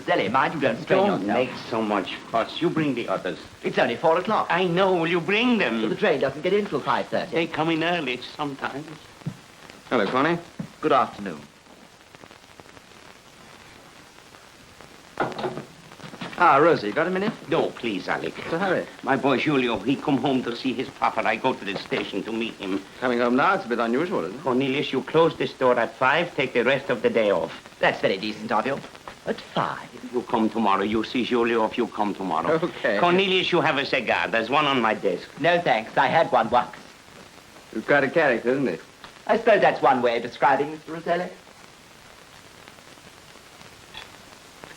Roselli, mind you don't strain Don't yourself. make so much fuss. You bring the others. It's only 4 o'clock. I know. Will you bring them? But the train doesn't get in till 5:30. They come in early sometimes. Hello, Connie. Good afternoon. Ah, Rosie, you got a minute? No, please, Alec. What's the hurry? My boy Julio, he come home to see his papa. I go to the station to meet him. Coming home now, it's a bit unusual, isn't it? Cornelius, you close the store at 5, take the rest of the day off. That's very decent of you. At 5? You come tomorrow. You see Julio if you come tomorrow. Okay. Cornelius, you have a cigar. There's one on my desk. No, thanks. I had one once. He's quite a character, isn't he? I suppose that's one way of describing Mr. Roselli.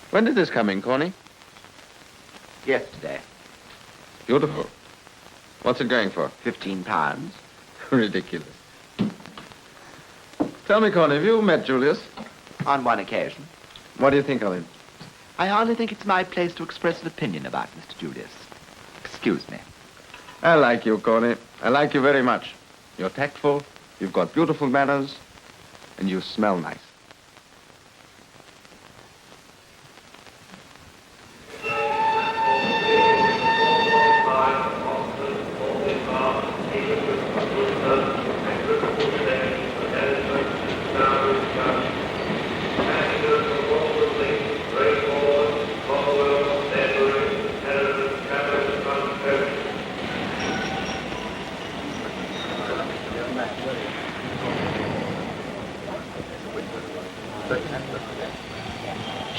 When did this come in, Connie? Yesterday. Beautiful. What's it going for? £15. Ridiculous. Tell me, Connie, have you met Julius? On one occasion. What do you think of him? I hardly think it's my place to express an opinion about Mr. Julius. Excuse me. I like you, Connie. I like you very much. You're tactful, you've got beautiful manners, and you smell nice.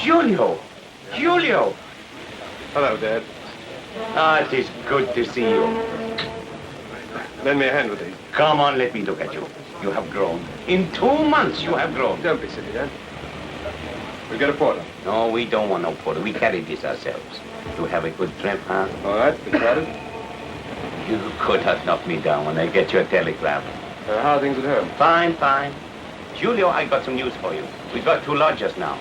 Julio! Julio! Hello, Dad. Ah, it is good to see you. Lend me a hand with these. Come on, let me look at you. You have grown. In 2 months, you have grown. Don't be silly, Dad. We'll get a porter. No, we don't want no porter. We carry this ourselves. You have a good trip, huh? All right, been crowded. You could have knocked me down when I get your telegram. How are things at home? Fine, fine. Julio, I got some news for you. We've got 2 lodgers now.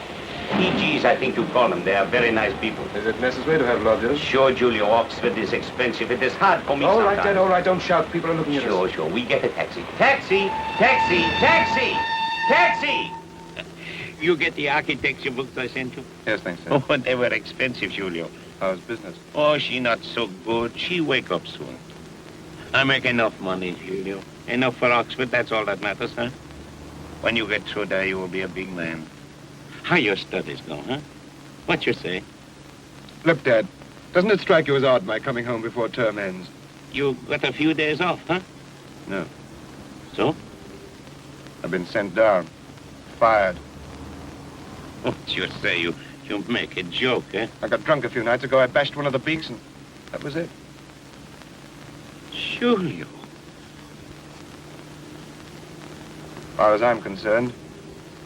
PGs, I think you call them. They are very nice people. Is it necessary to have lodgers? Sure, Julio, Oxford is expensive. It is hard for me All right, sometimes. Dad, all right. Don't shout. People are looking at us. Sure, sure. We get a taxi. Taxi! Taxi! Taxi! Taxi! You get the architecture books I sent you? Yes, thanks, sir. Oh, they were expensive, Julio. How's business? Oh, she not so good. She wake up soon. I make enough money, Julio. Enough for Oxford, that's all that matters, huh? When you get through there, you will be a big man. How your studies go, huh? What you say? Look, Dad, doesn't it strike you as odd my coming home before term ends? You got a few days off, huh? No. So? I've been sent down. Fired. What you say? You make a joke, eh? I got drunk a few nights ago. I bashed one of the beaks, and that was it. Julio. As far as I'm concerned,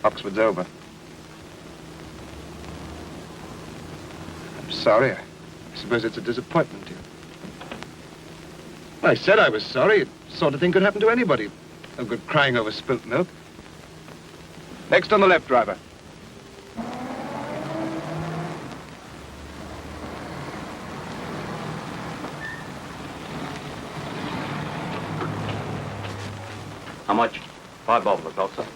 Oxford's over. I'm sorry. I suppose it's a disappointment to you. I said I was sorry. It sort of thing could happen to anybody. No good crying over spilt milk. Next on the left, driver. How much? 5 bob, sir.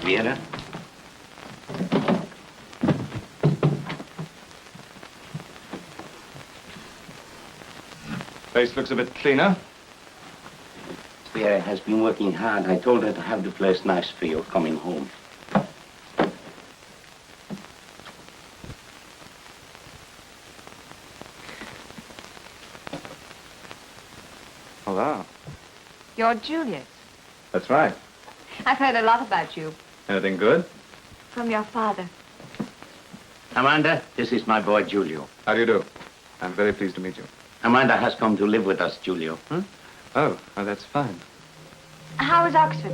Vera? Place looks a bit cleaner. Vera has been working hard. I told her to have the place nice for you coming home. Hello. You're Julius. That's right. I've heard a lot about you Anything good? from your father. Amanda, this is my boy, Julio. How do you do? I'm very pleased to meet you. Amanda has come to live with us, Julio. Oh, that's fine. How is Oxford?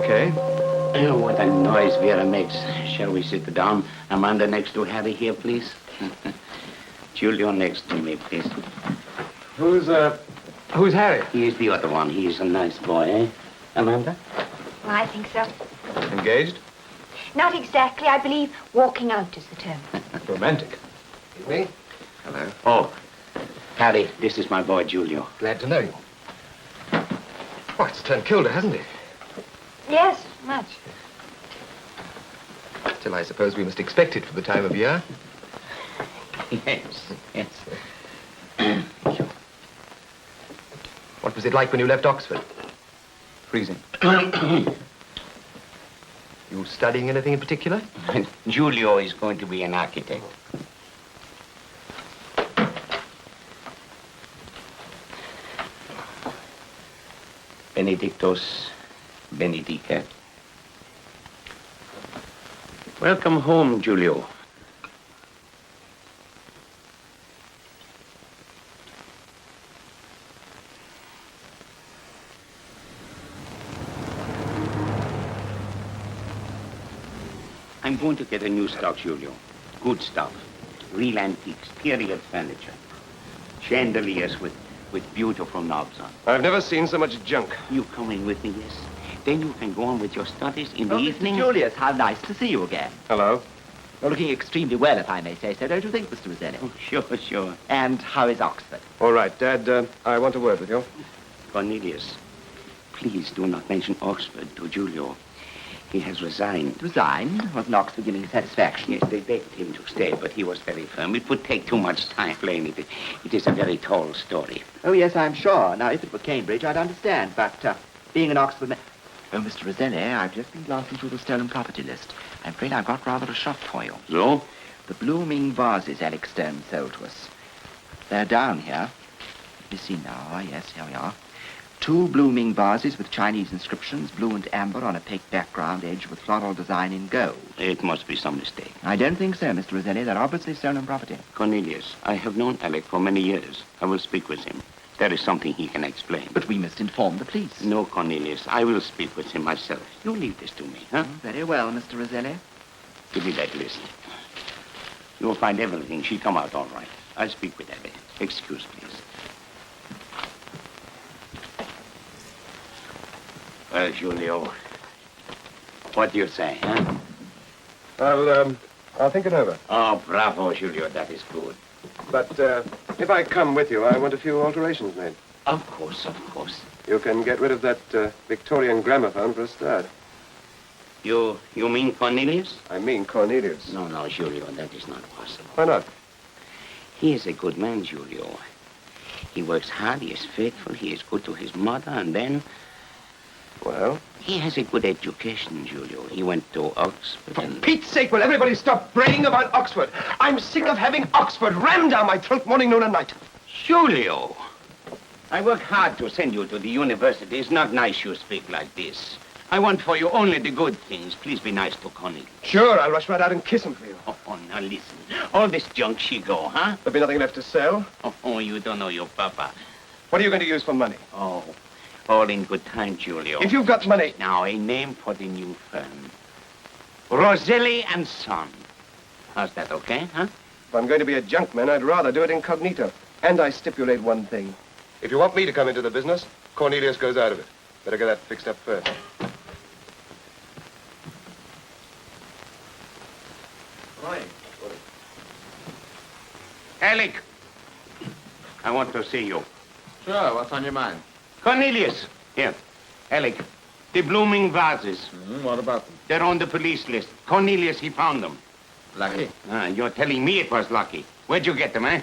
Okay. Oh, what a noise Vera makes. Shall we sit down? Amanda next to Harry here, please. Julio next to me, please. Who's Harry? He is the other one. He is a nice boy, eh? Amanda? Well, I think so. Engaged? Not exactly. I believe walking out is the term. Romantic. Me? Hello. Oh, Harry, this is my boy, Julio. Glad to know you. Oh, it's turned colder, hasn't it? Yes, much. Still, I suppose we must expect it for the time of year. Yes, yes. What was it like when you left Oxford? Freezing. You studying anything in particular? Julio is going to be an architect. Benedictus benedicat. Welcome home, Julio. I'm going to get a new stock, Julio. Good stuff. Real antiques, period furniture. Chandeliers with beautiful knobs on. I've never seen so much junk. You coming with me, yes? Then you can go on with your studies in the Oh, evening. Mr. Julius, how nice to see you again. Hello. You're looking extremely well, if I may say so, don't you think, Mr. Roselli? Oh, sure, sure. And how is Oxford? All right, Dad, I want a word with you. Cornelius, please do not mention Oxford to Julio. He has resigned. Resigned? Wasn't Oxford giving you satisfaction? Yes, they begged him to stay, but he was very firm. It would take too much time explaining it. It is a very tall story. Oh, yes, I'm sure. Now, if it were Cambridge, I'd understand, but being an Oxford man... Oh, Mr. Roselli, I've just been glancing through the stolen property list. I'm afraid I've got rather a shock for you. So? The blooming vases Alex Stone sold to us. They're down here. Let me see now. Ah, yes, here we are. 2 blooming vases with Chinese inscriptions, blue and amber on a opaque background edged with floral design in gold. It must be some mistake. I don't think so, Mr. Roselli. They're obviously stolen property. Cornelius, I have known Alec for many years. I will speak with him. There is something he can explain. But we must inform the police. No, Cornelius, I will speak with him myself. You leave this to me, huh? Very well, Mr. Roselli. Give me that list. You'll find everything. She'll come out all right. I'll speak with Abby. Excuse, please. Well, Julio, what do you say, huh? I'll think it over. Oh, bravo, Julio. That is good. But, if I come with you, I want a few alterations made. Of course, of course. You can get rid of that, Victorian gramophone for a start. You mean Cornelius? I mean Cornelius. No, no, Julio, that is not possible. Why not? He is a good man, Julio. He works hard, he is faithful, he is good to his mother, and then... Well? He has a good education, Julio. He went to Oxford For and... Pete's sake, will everybody stop braying about Oxford? I'm sick of having Oxford rammed down my throat morning, noon, and night. Julio! I work hard to send you to the university. It's not nice you speak like this. I want for you only the good things. Please be nice to Connie. Sure, I'll rush right out and kiss him for you. Oh, now listen. All this junk she go, huh? There'll be nothing left to sell. Oh, you don't know your papa. What are you going to use for money? Oh, all in good time, Julio. If you've got money... Now, a name for the new firm. Roselli and Son. How's that, okay, huh? If I'm going to be a junkman, I'd rather do it incognito. And I stipulate one thing. If you want me to come into the business, Cornelius goes out of it. Better get that fixed up first. Alec, I want to see you. Sure, what's on your mind? Cornelius, here. Alec, the blooming vases. What about them? They're on the police list. Cornelius, he found them. Lucky. You're telling me it was lucky. Where'd you get them, eh?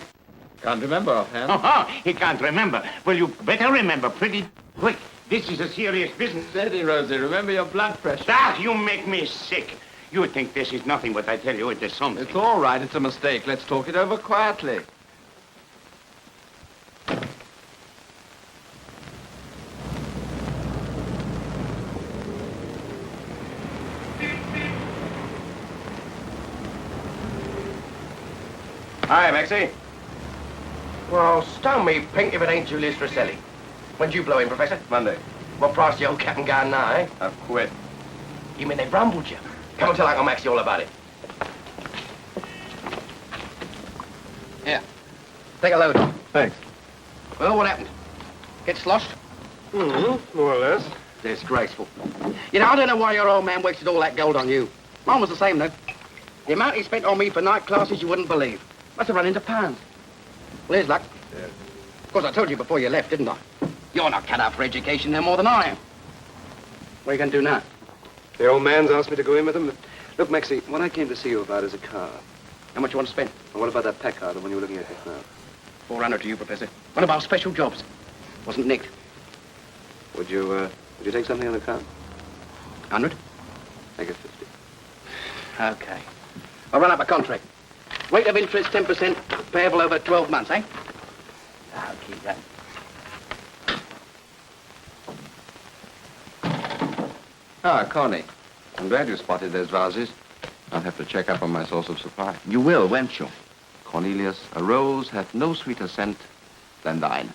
Can't remember offhand. Oh, he can't remember. Well, you better remember pretty quick. This is a serious business. Steady, Rosie. Remember your blood pressure. Ah, you make me sick. You think this is nothing, but I tell you it is something. It's all right. It's a mistake. Let's talk it over quietly. Hi, Maxie. Well, stone me pink if it ain't Julius Roselli. When do you blow in, Professor? Monday. What price the old Captain Garden now, eh? I've quit. You mean they've rumbled you? Come and tell Uncle Maxie all about it. Here. Take a load off. Thanks. Well, what happened? Get sloshed? Mm-hmm, more or less. Disgraceful. You know, I don't know why your old man wasted all that gold on you. Mine was the same, though. The amount he spent on me for night classes you wouldn't believe. Must have run into pounds. Well, here's luck. Yeah. Of course, I told you before you left, didn't I? You're not cut out for education no more than I am. What are you going to do now? The old man's asked me to go in with him. Look, Maxie, what I came to see you about is a car. How much you want to spend? And what about that Packard, the one you were looking at just now? 400 to you, Professor. One of our special jobs. Wasn't nicked. Would you take something on the car? 100? Make it 50. Okay. I'll run up a contract. Rate of interest 10%, payable over 12 months, eh? I'll keep that. Ah, Connie. I'm glad you spotted those vases. I'll have to check up on my source of supply. You will, won't you? Cornelius, a rose hath no sweeter scent than thine.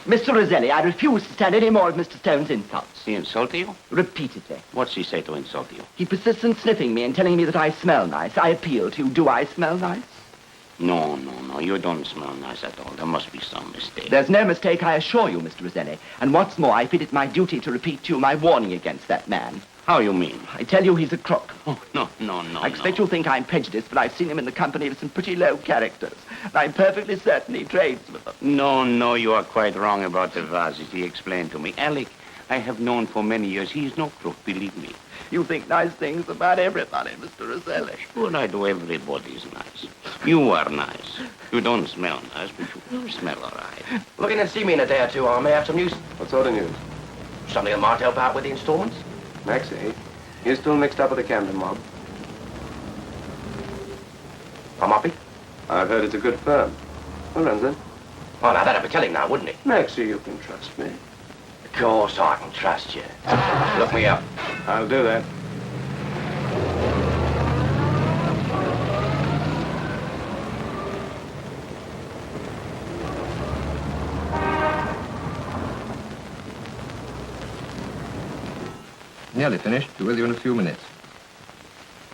Mr. Roselli, I refuse to stand any more of Mr. Stone's insults. He insulted you? Repeatedly. What's he say to insult you? He persists in sniffing me and telling me that I smell nice. I appeal to you. Do I smell nice? No, you don't smell nice at all. There must be some mistake. There's no mistake, I assure you, Mr. Roselli. And what's more, I feel it my duty to repeat to you my warning against that man. How you mean? I tell you he's a crook. Oh, no. I expect you'll think I'm prejudiced, but I've seen him in the company of some pretty low characters. And I'm perfectly certain he trades with them. No, you are quite wrong about the vases. He explained to me. Alec, I have known for many years. He's no crook, believe me. You think nice things about everybody, Mr. Roselli. Sure, I do. Everybody's nice. You are nice. You don't smell nice, but you smell all right. Look in and see me in a day or two. I may have some news. What sort of news? Something that might help out with the installments. Maxie, you're still mixed up with the Camden mob. I'm happy. I've heard it's a good firm. Who runs it? Oh, now that'd be telling now, wouldn't it? Maxie, you can trust me. Of course I can trust you. Look me up. I'll do that. Nearly finished. Be with you in a few minutes.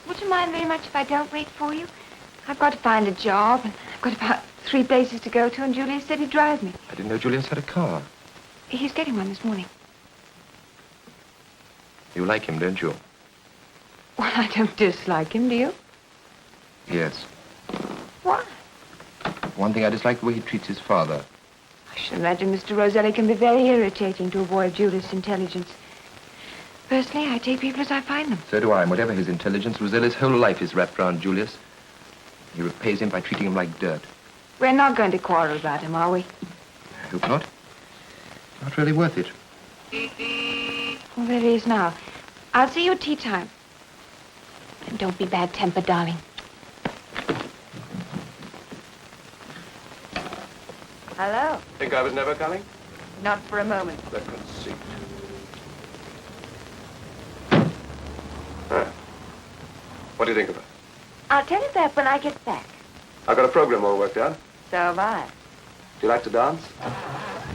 Would you mind very much if I don't wait for you? I've got to find a job, and I've got about 3 places to go to, and Julius said he'd drive me. I didn't know Julius had a car. He's getting one this morning. You like him, don't you? Well, I don't dislike him, do you? Yes. Why? One thing I dislike the way he treats his father. I should imagine Mr. Roselli can be very irritating to a boy of Julius' intelligence. Personally, I take people as I find them. So do I, and whatever his intelligence, Roselli's whole life is wrapped around Julius. He repays him by treating him like dirt. We're not going to quarrel about him, are we? I hope not. Not really worth it. Well, there he is now. I'll see you at tea time. And don't be bad-tempered, darling. Hello. Think I was never coming? Not for a moment. The conceit. What do you think of it? I'll tell you that when I get back. I've got a program all worked out. So have I. Do you like to dance?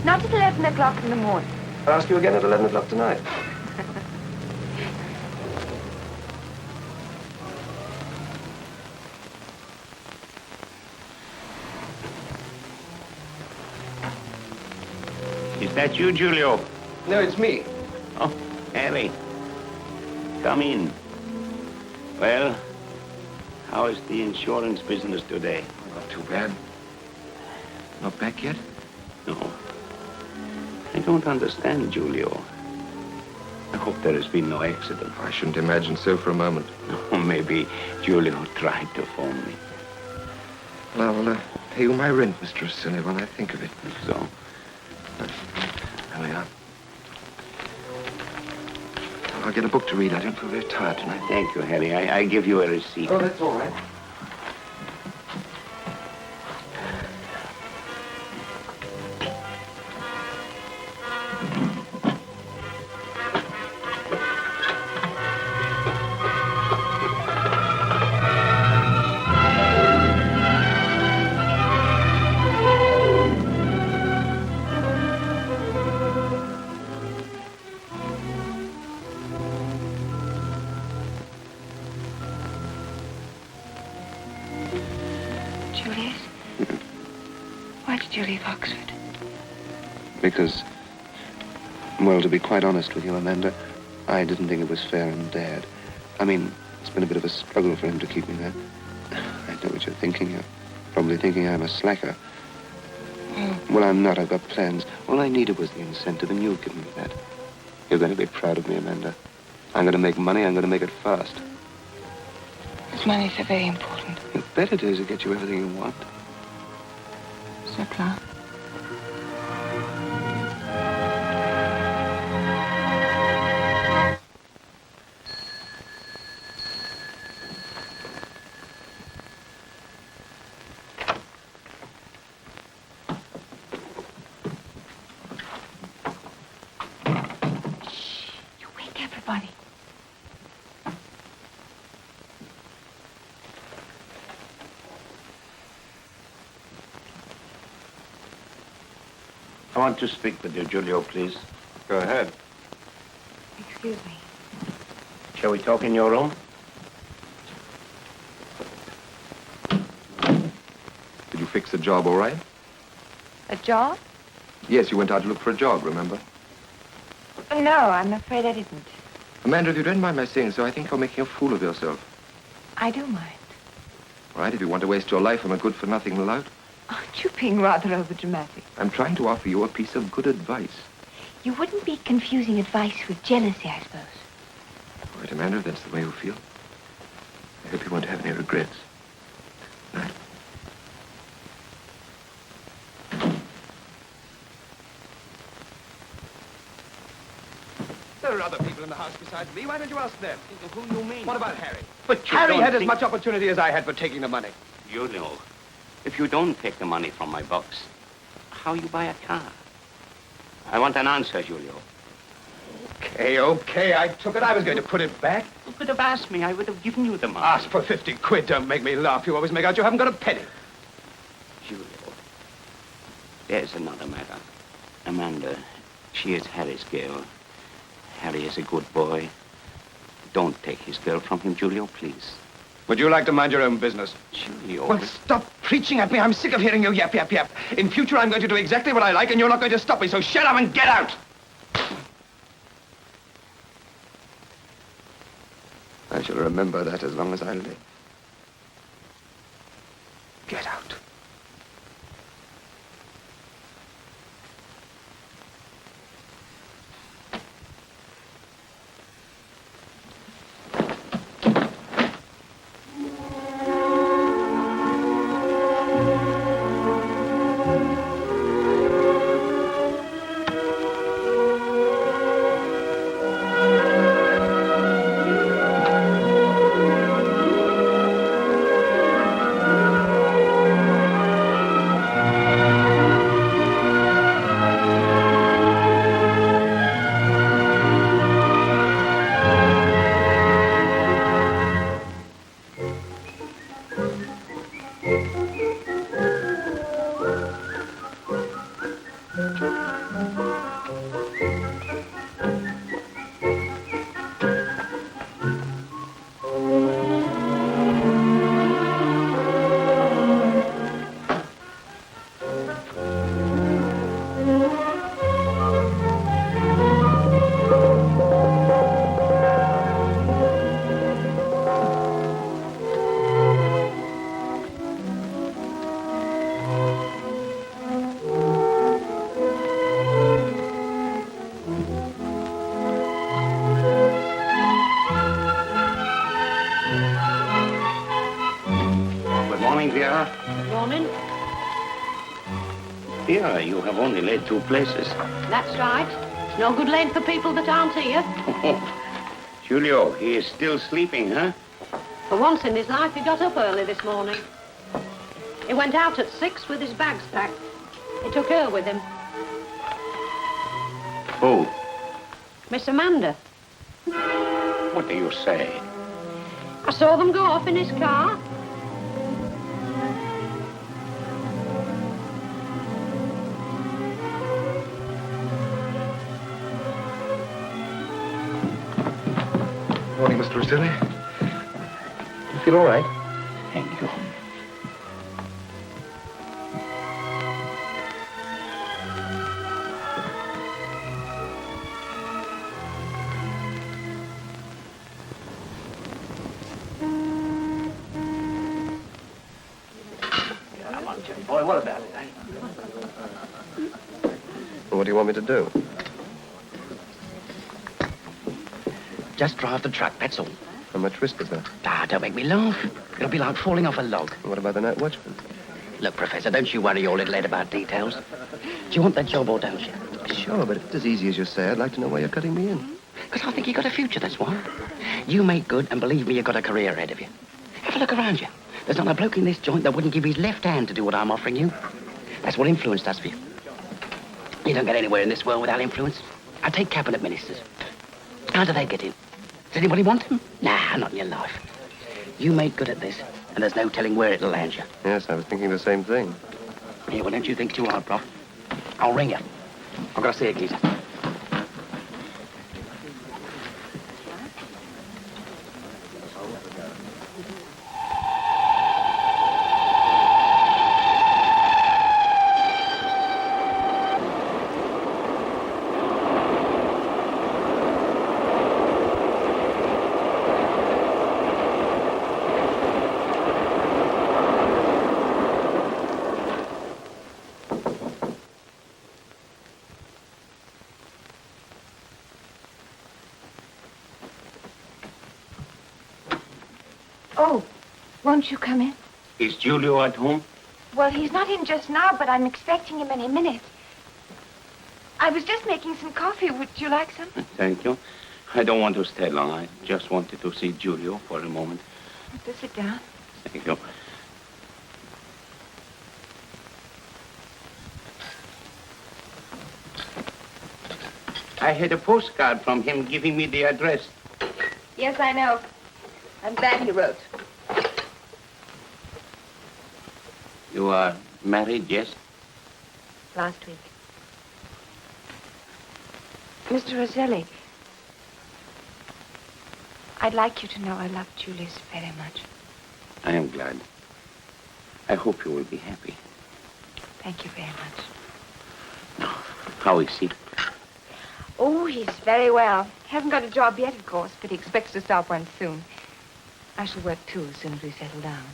Not at 11 o'clock in the morning. I'll ask you again at 11 o'clock tonight. Is that you, Julio? No, it's me. Oh, Harry. Come in. Well, how is the insurance business today? Not too bad. Not back yet? No. I don't understand, Julio. I hope there has been no accident. I shouldn't imagine so for a moment. Or maybe Julio tried to phone me. Well, I'll pay you my rent, Mr. Roselli, when I think of it. So, There we are. I'll get a book to read. I don't feel very tired tonight. thank you, Harry. I give you a receipt. Oh, that's all right. Julius? Why did you leave Oxford? Because Well, to be quite honest with you, Amanda, I didn't think it was fair on Dad. I mean, it's been a bit of a struggle for him to keep me there. I know what you're thinking. You're probably thinking I'm a slacker. Well, I'm not. I've got plans. All I needed was the incentive, and you've given me that. You're going to be proud of me, Amanda. I'm going to make money. I'm going to make it fast. This money's so very important. You bet it is. It'll get you everything you want. So, Clark. I want to speak with you, Julio, please. Go ahead. Excuse me. Shall we talk in your room? Did you fix the job all right? A job? Yes, you went out to look for a job, remember? No, I'm afraid I didn't. Amanda, if you don't mind my saying so, I think you're making a fool of yourself. I do mind. All right, if you want to waste your life on a good-for-nothing lout, Aren't you being rather overdramatic? I'm trying to offer you a piece of good advice. You wouldn't be confusing advice with jealousy, I suppose. All right, Amanda, if that's the way you feel. I hope you won't have any regrets. Good night. There are other people in the house besides me. Why don't you ask them? Who you mean? What about Harry? But you Harry don't had as think- much opportunity as I had for taking the money. You know, if you don't take the money from my box, how you buy a car? I want an answer, Julio. Okay, I took it. I was going to put it back. You could have asked me. I would have given you the money. Ask for 50 quid. Don't make me laugh. You always make out you haven't got a penny. Julio, there's another matter. Amanda, she is Harry's girl. Harry is a good boy. Don't take his girl from him, Julio, please. Would you like to mind your own business? Julio. Well, stop preaching at me. I'm sick of hearing you yap, yap, yap. In future, I'm going to do exactly what I like, and you're not going to stop me, so shut up and get out! I shall remember that as long as I live. Get out. Morning. Here, you have only laid 2 places. That's right. It's no good laying for people that aren't here. Julio, he is still sleeping, huh? For once in his life, he got up early this morning. He went out at 6 with his bags packed. He took her with him. Who? Miss Amanda. What do you say? I saw them go off in his car. Morning, Mr. Rosilli. You feel all right? Thank you. what about it, eh? Well, what do you want me to do? Just drive the truck, that's all. How much risk is that? Ah, don't make me laugh. It'll be like falling off a log. What about the night watchman? Look, Professor, don't you worry your little head about details. Do you want that job or don't you? Sure, but if it's as easy as you say, I'd like to know why you're cutting me in. Because I think you got a future, that's why. You make good, and believe me, you've got a career ahead of you. Have a look around you. There's not a bloke in this joint that wouldn't give his left hand to do what I'm offering you. That's what influence does for you. You don't get anywhere in this world without influence. I take cabinet ministers. How do they get in? Does anybody want them? Nah, not in your life. You make good at this, and there's no telling where it'll land you. Yes, I was thinking the same thing. Yeah, well, don't you think too hard, Prof. I'll ring you. I've got to see a geezer. Oh, won't you come in? Is Julio at home? Well, he's not in just now, but I'm expecting him any minute. I was just making some coffee. Would you like some? Thank you. I don't want to stay long. I just wanted to see Julio for a moment. Just sit down. Thank you. I had a postcard from him giving me the address. Yes, I know. I'm glad he wrote. You are married, yes? Last week. Mr. Roselli, I'd like you to know I love Julius very much. I am glad. I hope you will be happy. Thank you very much. How is he? Oh, he's very well. Hasn't got a job yet, of course, but he expects to start one soon. I shall work, too, as soon as we settle down.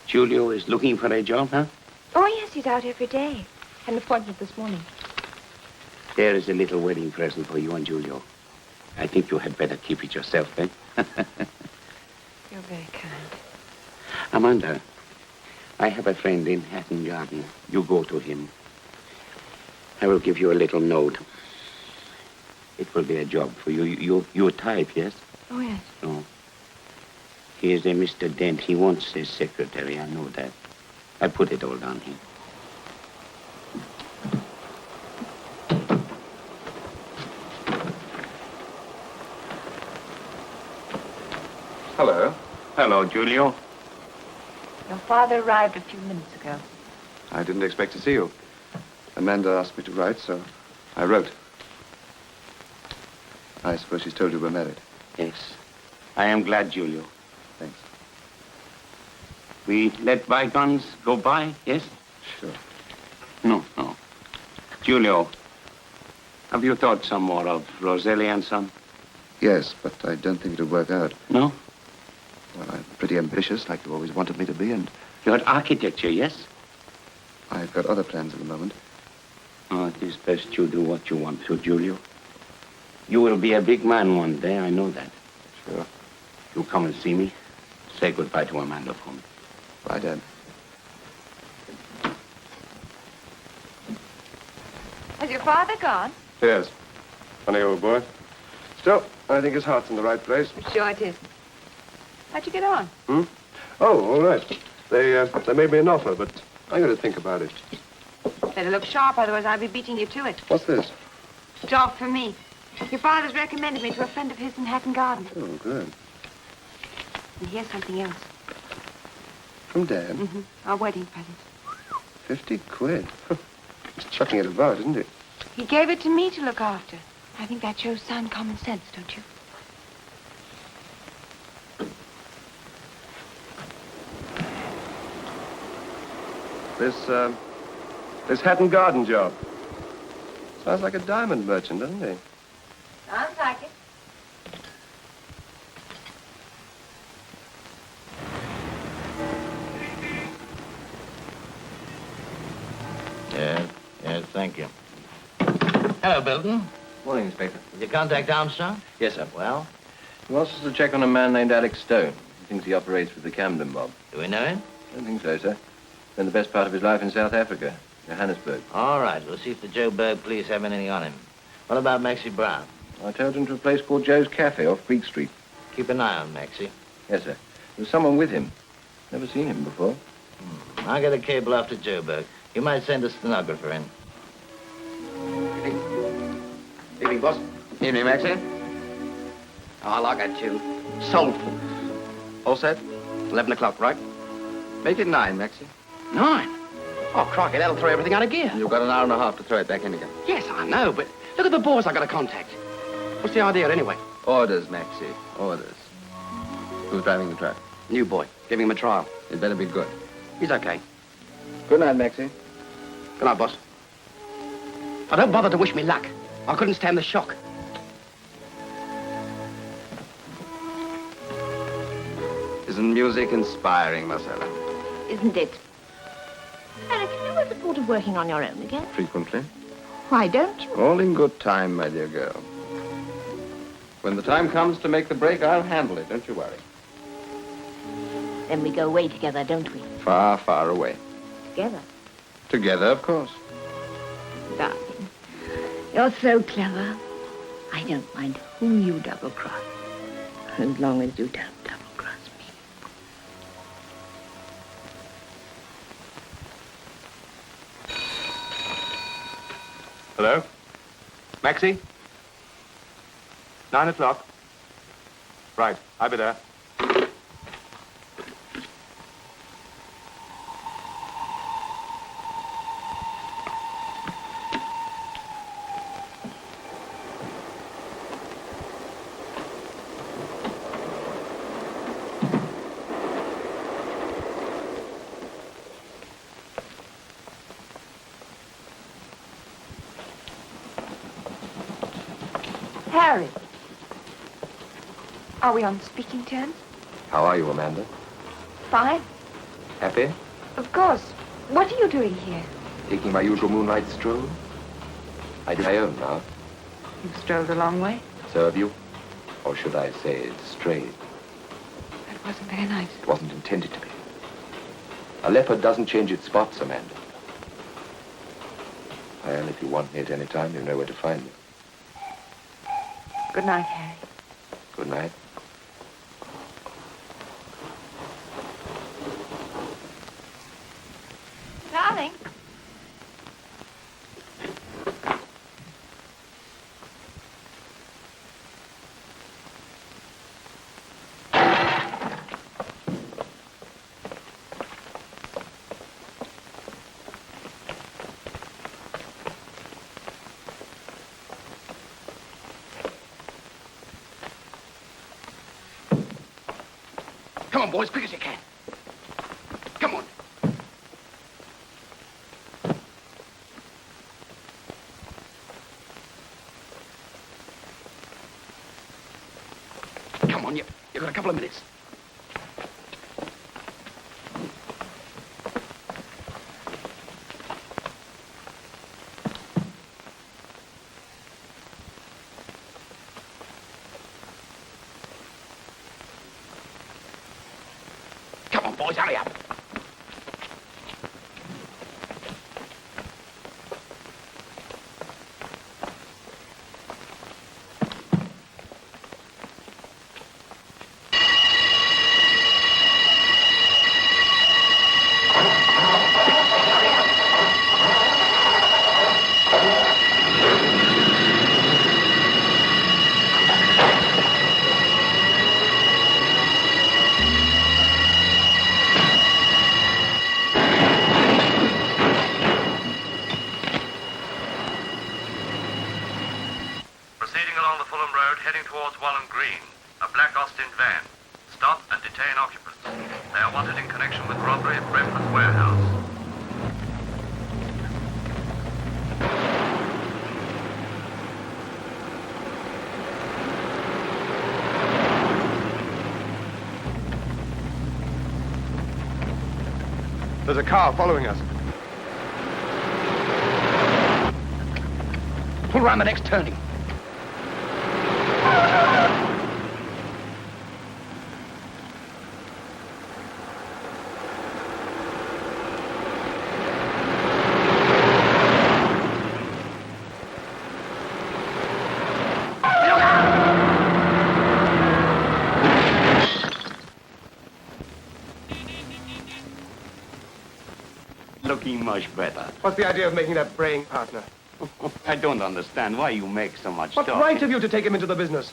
Julio is looking for a job, huh? Oh, yes, he's out every day. Had an appointment this morning. There is a little wedding present for you and Julio. I think you had better keep it yourself, then. You're very kind. Amanda, I have a friend in Hatton Garden. You go to him. I will give you a little note. It will be a job for you. You type, yes? Oh, yes. No. He is a Mr. Dent. He wants a secretary. I know that. I put it all down here. Hello. Hello, Julio. Your father arrived a few minutes ago. I didn't expect to see you. Amanda asked me to write, so I wrote. I suppose she's told you we're married. Yes. I am glad, Julio. Thanks. We let bygones go by, yes? Sure. No. Julio, have you thought some more of Roselli and Son? Yes, but I don't think it'll work out. No? Well, I'm pretty ambitious, like you always wanted me to be, and Your architecture, yes? I've got other plans at the moment. Oh, it is best you do what you want to, Julio. You will be a big man one day, I know that. Sure. You come and see me. Say goodbye to Amanda for me. Bye, Dad. Has your father gone? Yes. Funny old boy. Still, I think his heart's in the right place. Sure it is. How'd you get on? Oh, all right. They made me an offer, but I'm going to think about it. Better look sharp, otherwise I'll be beating you to it. What's this? Job for me. Your father's recommended me to a friend of his in Hatton Garden. Oh, good. And here's something else. From Dad? Mm-hmm. Our wedding present. 50 quid. He's chucking it about, isn't he? He gave it to me to look after. I think that shows sound common sense, don't you? This Hatton Garden job. Sounds like a diamond merchant, doesn't he? Sounds like it. Yes, thank you. Hello, Bilton. Morning, Inspector. Did you contact Armstrong? Yes, sir. Well, He wants us to check on a man named Alex Stone. He thinks he operates with the Camden mob. do we know him? I don't think so, sir. Spent the best part of his life in South Africa, Johannesburg. All right, we'll see if the Joburg police have anything on him. What about Maxie Brown? I told him to a place called Joe's Cafe off Creek Street. Keep an eye on Maxie. Yes, sir. There's someone with him. Never seen him before. I'll get a cable off to Joburg. You might send a stenographer in. Evening, boss. Evening, Maxie. Oh, I like that tune. Soulful. All set? 11 o'clock, right? Make it 9, Maxie. 9? Oh, crikey, that'll throw everything out of gear. You've got an hour and a half to throw it back in again. Yes, I know, but look at the boys I got to contact. What's the idea, anyway? Orders, Maxie. Orders. Who's driving the truck? New boy. Giving him a trial. It better be good. He's okay. Good night, Maxie. Good night, boss. Oh, don't bother to wish me luck. I couldn't stand the shock. Isn't music inspiring, Marcella? Isn't it? Alex, have you ever thought of working on your own again? Frequently. Why don't you? All in good time, my dear girl. When the time comes to make the break, I'll handle it. Don't you worry. Then we go away together, don't we? Far, far away. Together. Together, of course. Darling, you're so clever. I don't mind whom you double-cross, as long as you don't double-cross me. Hello? Maxie? 9 o'clock. Right, I'll be there. Harry. Are we on speaking terms? How are you, Amanda? Fine. Happy? Of course. What are you doing here? Taking my usual moonlight stroll? I do my own now. You've strolled a long way. So have you. Or should I say, strayed. That wasn't very nice. It wasn't intended to be. A leopard doesn't change its spots, Amanda. Well, if you want me at any time, you know where to find me. Good night, Harry. Good night. Darling. Come on, boys, quick as you can. Come on. Come on, you've got a couple of minutes. Come on, boys, hurry up. Proceeding along the Fulham Road, heading towards Walham Green. A black Austin van. Stop and detain occupants. They are wanted in connection with robbery at Brentford Warehouse. There's a car following us. Pull around the next turning. Looking much better. What's the idea of making that braying partner? I don't understand why you make so much What talk. right have you to take him into the business?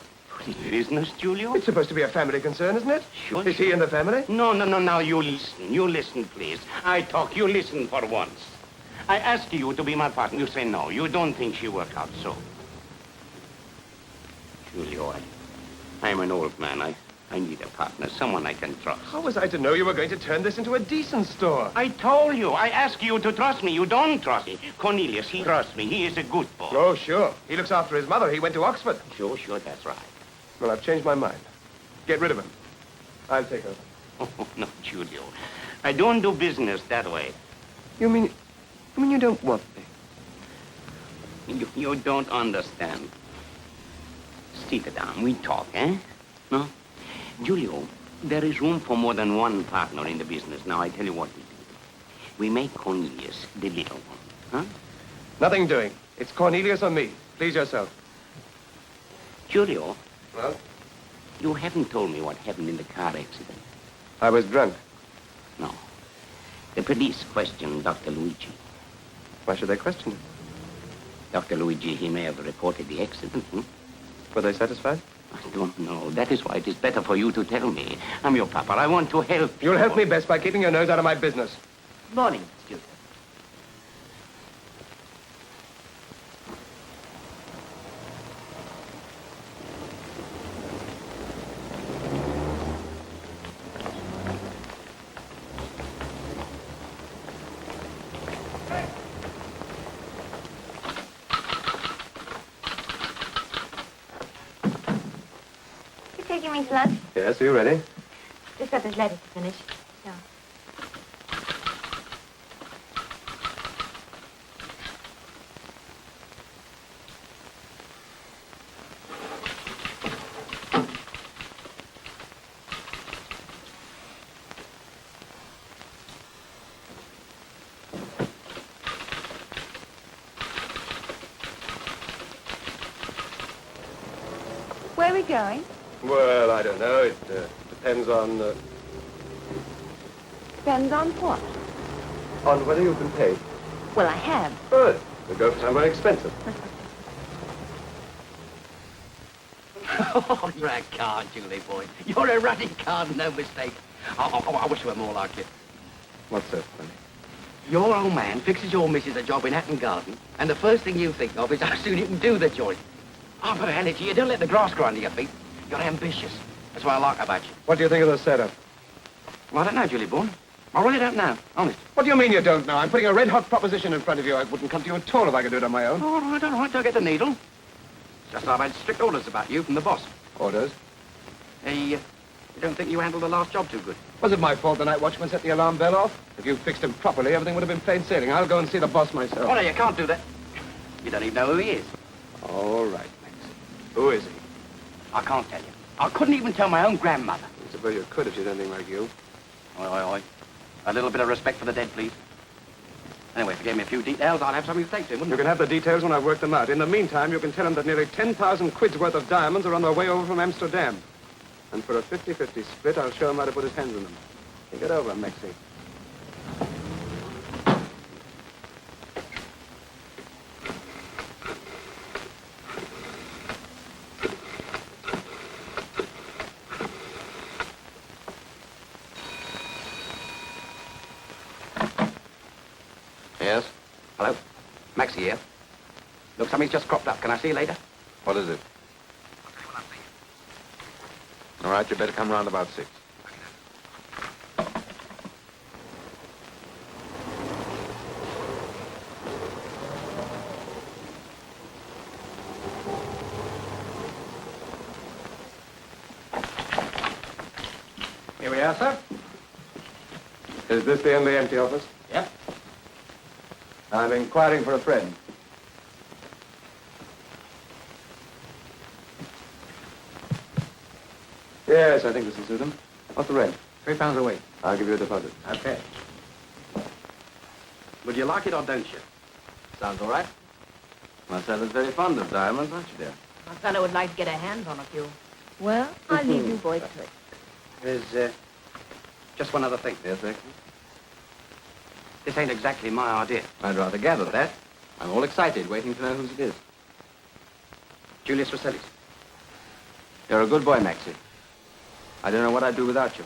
Business, Julio? It's supposed to be a family concern, isn't it? Sure. Is he in the family? No, now you listen. You listen, please. I talk, you listen for once. I ask you to be my partner. You say no. You don't think she work out so. Julio, I'm an old man. I need a partner, someone I can trust. How was I to know you were going to turn this into a decent store? I told you. I ask you to trust me. You don't trust me. Cornelius, he trusts me. He is a good boy. Oh, sure. He looks after his mother. He went to Oxford. Sure, that's right. Well, I've changed my mind. Get rid of him. I'll take over. Oh, no, Julio. I don't do business that way. You mean you don't want me? You don't understand. Sit down. We talk, eh? No? Julio, there is room for more than one partner in the business. Now, I tell you what we do. We make Cornelius the little one, huh? Nothing doing. It's Cornelius or me. Please yourself. Julio. Well? You haven't told me what happened in the car accident. I was drunk. No. The police questioned Dr. Luigi. Why should they question him? Dr. Luigi, he may have reported the accident, Were they satisfied? I don't know. That is why it is better for you to tell me. I'm your papa. I want to help you. You'll help me best by keeping your nose out of my business. Morning, Stuart. Taking me to lunch? Yes, are you ready? Just got this letter to finish. Yeah. Where are we going? Well, I don't know. It depends on... Depends on what? on whether you've been paid. Well, I have. Good. We'll go for somewhere expensive. Oh, you're a card, Julie boy. You're a running card, no mistake. I wish you were more like you. What's so funny? Your old man fixes your missus a job in Hatton Garden, and the first thing you think of is how soon you can do the joint. I'll put a hand into you. Don't let the grass grow under your feet. You're ambitious. That's what I like about you. What do you think of the setup? Well, I don't know, Julie Bourne. I really don't know. Honest. What do you mean you don't know? I'm putting a red-hot proposition in front of you. I wouldn't come to you at all if I could do it on my own. All right. Don't get the needle. Just I've had strict orders about you from the boss. Orders? You don't think you handled the last job too good? Was it my fault the night watchman set the alarm bell off? If you fixed him properly, everything would have been plain sailing. I'll go and see the boss myself. Oh, no, you can't do that. You don't even know who he is. All right, Max. Who is he? I can't tell you. I couldn't even tell my own grandmother. I suppose you could if she's anything like you. Oi. A little bit of respect for the dead, please. Anyway, if you gave me a few details, I'd have something to take to him, You wouldn't can have the details when I've worked them out. In the meantime, you can tell him that nearly 10,000 quid's worth of diamonds are on their way over from Amsterdam. And for a 50-50 split, I'll show him how to put his hands in them. Think it over, Maxie. Yes? Hello? Maxie here. Look, something's just cropped up. Can I see you later? What is it? All right, you better come round about 6. Here we are, sir. Is this the only empty office? Yeah. I'm inquiring for a friend. Yes, I think this will suit them. What's the rent? £3 a week. I'll give you a deposit. Okay. Would you like it or don't you? Sounds all right. Marcella's very fond of diamonds, aren't you, dear? My fellow would like to get a hands on a few. Well, I'll leave you boys to it. There's just one other thing. Yes, sir. This ain't exactly my idea. I'd rather gather that. I'm all excited, waiting to know whose it is. Julius Rosselli's. You're a good boy, Maxie. I don't know what I'd do without you.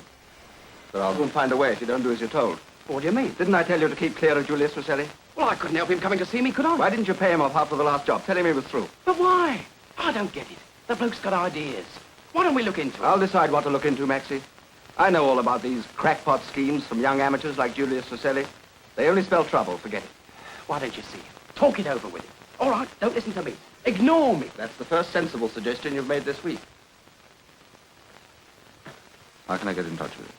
But I'll soon find a way if you don't do as you're told. What do you mean? Didn't I tell you to keep clear of Julius Rosselli? Well, I couldn't help him coming to see me, could I? Why didn't you pay him off after the last job? Tell him he was through. But why? I don't get it. The bloke's got ideas. Why don't we look into it? I'll decide what to look into, Maxie. I know all about these crackpot schemes from young amateurs like Julius Rosselli. They only spell trouble. Forget it. Why don't you see him? Talk it over with him. All right, don't listen to me. Ignore me. That's the first sensible suggestion you've made this week. How can I get in touch with you?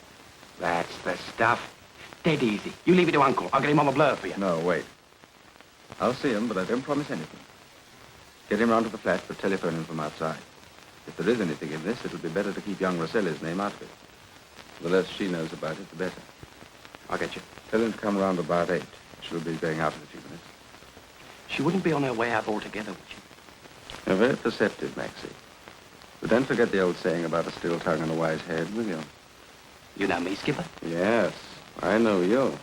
That's the stuff. Dead easy. You leave it to Uncle. I'll get him on the blur for you. No, wait. I'll see him, but I don't promise anything. Get him round to the flat, but telephone him from outside. If there is anything in this, it'll be better to keep young Rosselli's name out of it. The less she knows about it, the better. I'll get you. Tell him to come round about 8. She'll be going out in a few minutes. She wouldn't be on her way out altogether, would she? You're very perceptive, Maxie. But don't forget the old saying about a still tongue and a wise head, will you? You know me, Skipper? Yes, I know you.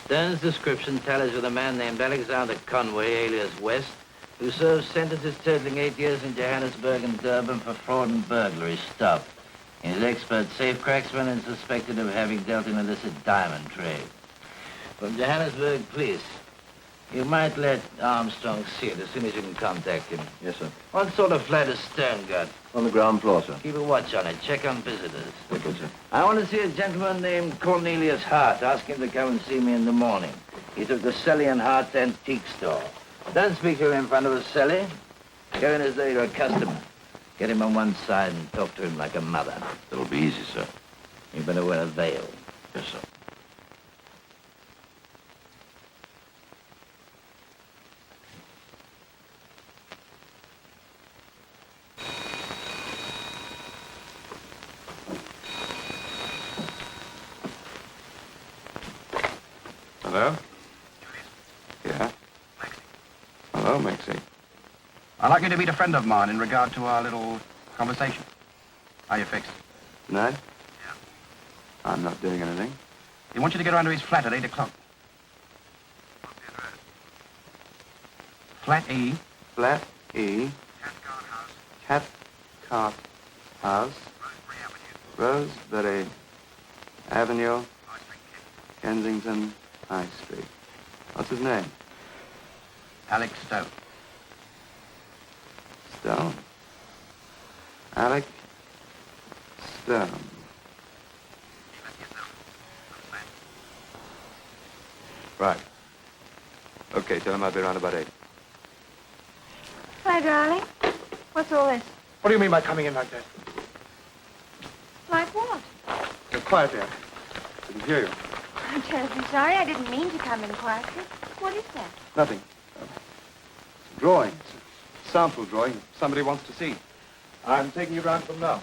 Stern's description tallies with a man named Alexander Conway, alias West, who served sentences totaling 8 years in Johannesburg and Durban for fraud and burglary. Stop. He's an expert safe cracksman and suspected of having dealt in illicit diamond trade. From Johannesburg Police. You might let Armstrong see it as soon as you can contact him. Yes, sir. What sort of flat has Stern got? On the ground floor, sir. Keep a watch on it. Check on visitors. Okay, sir. I want to see a gentleman named Cornelius Hart. Ask him to come and see me in the morning. He took the Selly and Hart's antique store. Don't speak to him in front of a Selly. Go in as though you're a customer. Get him on one side and talk to him like a mother. It'll be easy, sir. You better wear a veil. Yes, sir. Hello? Yeah? Hello, Maxie. I'd like you to meet a friend of mine in regard to our little conversation. How you fixed? Tonight? Yeah. I'm not doing anything. He wants you to get around to his flat at 8 o'clock. What's the address? Flat E. Flat E. Cathcart House, Cathcart House. Rosebery Avenue, Rosebery Avenue, High Street, Kensington. Kensington High Street. What's his name? Alex Stone. Stone. Alec Stone. Keep it to yourself. Understand? Right. Okay, tell him I'll be around about 8. Hi, darling. What's all this? What do you mean by coming in like that? Like what? You're quiet there. Didn't hear you. I'm terribly sorry. I didn't mean to come in quietly. What is that? Nothing. It's a drawing. It's a sample drawing somebody wants to see. I'm taking you round from now.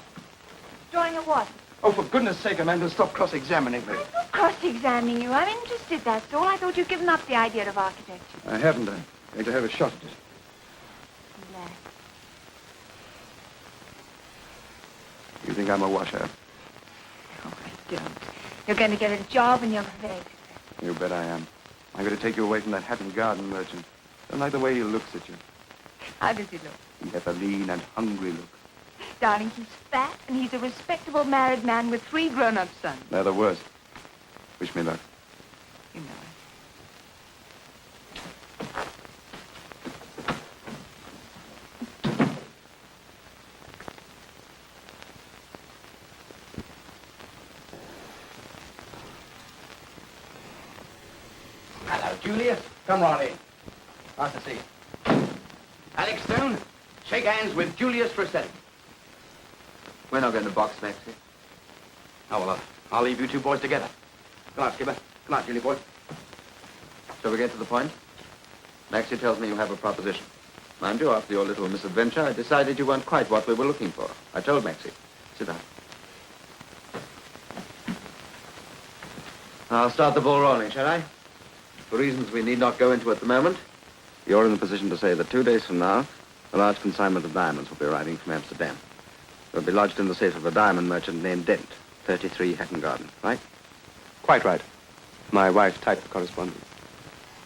Drawing of what? Oh, for goodness sake, Amanda, stop cross-examining me. I'm not cross-examining you. I'm interested, that's all. I thought you'd given up the idea of architecture. I haven't. I'm going to have a shot at it. Relax. You think I'm a washer? Oh, I don't. You're going to get a job and you're very successful. You bet I am. I'm going to take you away from that Hatton Garden merchant. Don't like the way he looks at you. How does he look? He has a lean and hungry look. Darling, he's fat and he's a respectable married man with 3 grown-up sons. They're the worst. Wish me luck. You know it. Hello, Julius. Come right in. Nice to see you. Alex Stone, shake hands with Julius Rosselli. We're not going to box, Maxie. Oh, well, I'll leave you two boys together. Come on, Skipper. Come on, Julie boy. Shall we get to the point? Maxie tells me you have a proposition. Mind you, after your little misadventure, I decided you weren't quite what we were looking for. I told Maxie. Sit down. I'll start the ball rolling, shall I? For reasons we need not go into at the moment, you're in a position to say that 2 days from now, a large consignment of diamonds will be arriving from Amsterdam. They'll be lodged in the safe of a diamond merchant named Dent, 33 Hatton Garden, right? Quite right. My wife typed the correspondence.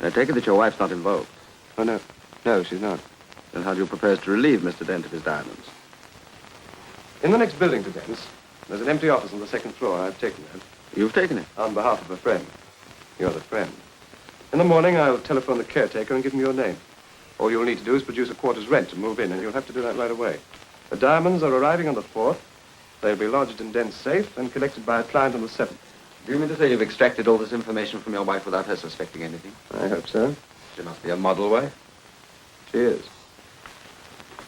I take it that your wife's not involved. Oh, no. No, she's not. Then how do you propose to relieve Mr. Dent of his diamonds? In the next building to Dent's, there's an empty office on the second floor. I've taken it. You've taken it? On behalf of a friend. You're the friend. In the morning, I'll telephone the caretaker and give him your name. All you'll need to do is produce a quarter's rent to move in, and you'll have to do that right away. The diamonds are arriving on the 4th. They'll be lodged in Dent's safe and collected by a client on the 7th. Do you mean to say you've extracted all this information from your wife without her suspecting anything? I hope so. She must be a model wife. She is.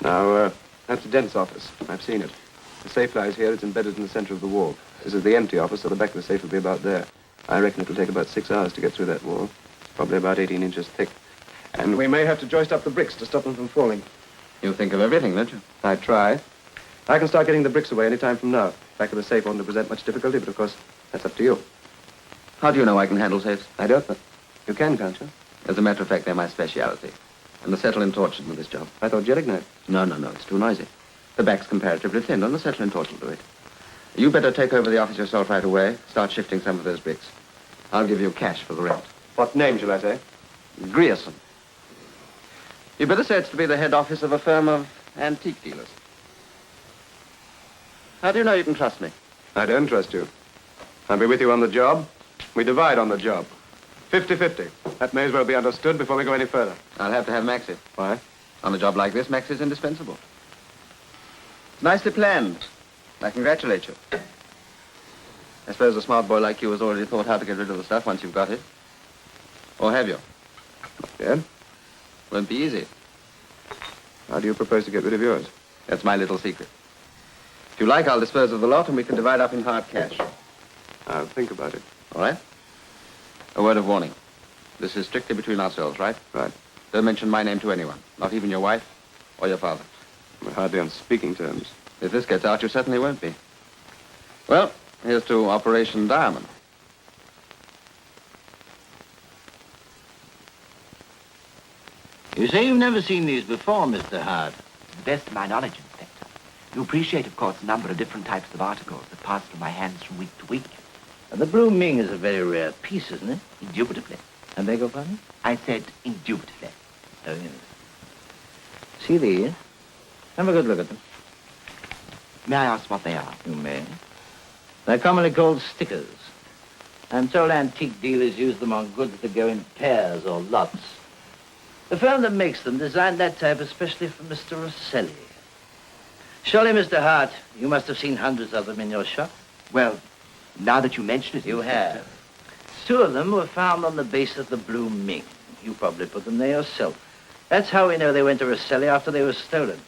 Now, that's Dent's office. I've seen it. The safe lies here. It's embedded in the center of the wall. This is the empty office, so the back of the safe will be about there. I reckon it'll take about 6 hours to get through that wall. It's probably about 18 inches thick. And we may have to joist up the bricks to stop them from falling. You think of everything, don't you? I try. I can start getting the bricks away any time from now. Back of the safe won't present much difficulty, but of course, that's up to you. How do you know I can handle safes? I don't, but you can, can't you? As a matter of fact, they're my speciality. And the acetylene torch should do this job. I thought gelignite. No, it's too noisy. The back's comparatively thin, and the acetylene torch will do it. You better take over the office yourself right away. Start shifting some of those bricks. I'll give you cash for the rent. What name shall I say? Grierson. You better say it's to be the head office of a firm of antique dealers. How do you know you can trust me? I don't trust you. I'll be with you on the job. We divide on the job. 50-50. That may as well be understood before we go any further. I'll have to have Maxie. Why? On a job like this, Maxie's indispensable. It's nicely planned. I congratulate you. I suppose a smart boy like you has already thought how to get rid of the stuff once you've got it. Or have you? Yeah? Won't be easy. How do you propose to get rid of yours? That's my little secret. If you like, I'll dispose of the lot and we can divide up in hard cash. I'll think about it. All right? A word of warning. This is strictly between ourselves, right? Right. Don't mention my name to anyone. Not even your wife or your father. We're hardly on speaking terms. If this gets out, you certainly won't be. Well, here's to Operation Diamond. You say you've never seen these before, Mr. Hart. To the best of my knowledge, Inspector. You appreciate, of course, the number of different types of articles that pass through my hands from week to week. The Blue Ming is a very rare piece, isn't it? Indubitably. I beg your pardon? I said indubitably. Oh, yes. See these? Have a good look at them. May I ask what they are? You may. They're commonly called stickers. I'm told antique dealers use them on goods that go in pairs or lots. The firm that makes them designed that type especially for Mr. Rosselli. Surely, Mr. Hart, you must have seen hundreds of them in your shop. Well, now that you mention it... You have. 2 of them were found on the base of the Blue Ming. You probably put them there yourself. That's how we know they went to Rosselli after they were stolen.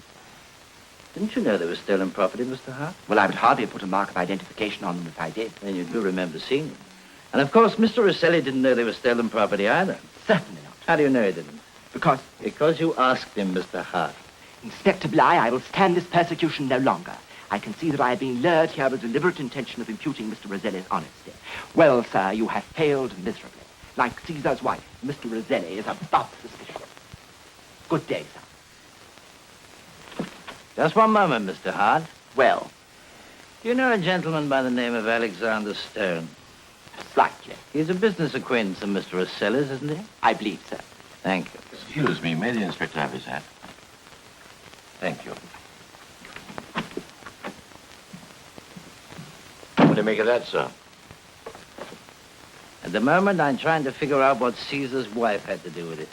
Didn't you know they were stolen property, Mr. Hart? Well, I would hardly put a mark of identification on them if I did. Then you do remember seeing them. And of course, Mr. Rosselli didn't know they were stolen property either. Certainly not. How do you know he didn't? Because... Because you asked him, Mr. Hart. Inspector Bligh, I will stand this persecution no longer. I can see that I have been lured here with a deliberate intention of imputing Mr. Roselli's honesty. Well, sir, you have failed miserably. Like Caesar's wife, Mr. Roselli is above suspicion. Good day, sir. Just one moment, Mr. Hart. Well? Do you know a gentleman by the name of Alexander Stone? Slightly. He's a business acquaintance of Mr. Roselli's, isn't he? I believe so. Thank you. Excuse me, may the inspector have his hat? Thank you. What do you make of that, sir? At the moment, I'm trying to figure out what Caesar's wife had to do with it.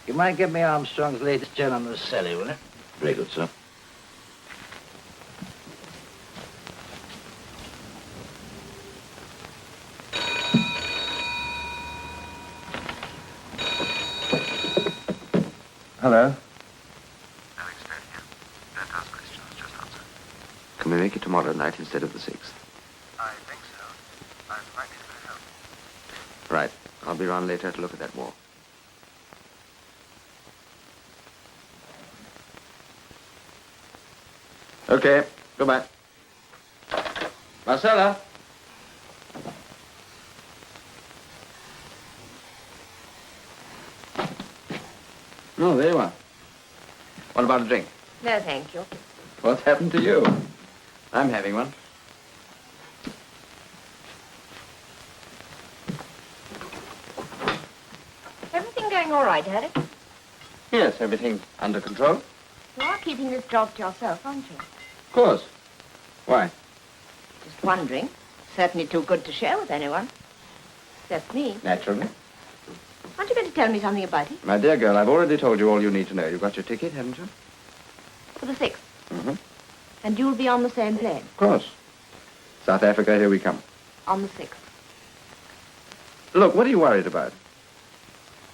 You might get me Armstrong's latest gen on Rosselli, will you? Very good, sir. Hello. Alex Stone here. Don't ask questions, just answer. Can we make it tomorrow night instead of the 6th? I think so. I might need a bit of help. Right. I'll be round later to look at that wall. Okay. Goodbye. Marcella? No, there you are. What about a drink? No, thank you. What's happened to you? I'm having one. Everything going all right, Alec? Yes, everything's under control. You are keeping this job to yourself, aren't you? Of course. Why? Just wondering. Certainly too good to share with anyone. Except me. Naturally. Aren't you going to tell me something about it? My dear girl, I've already told you all you need to know. You got your ticket, haven't you? For the 6th. Mm-hmm. And you'll be on the same plane? Of course. South Africa, here we come. On the 6th. Look, what are you worried about?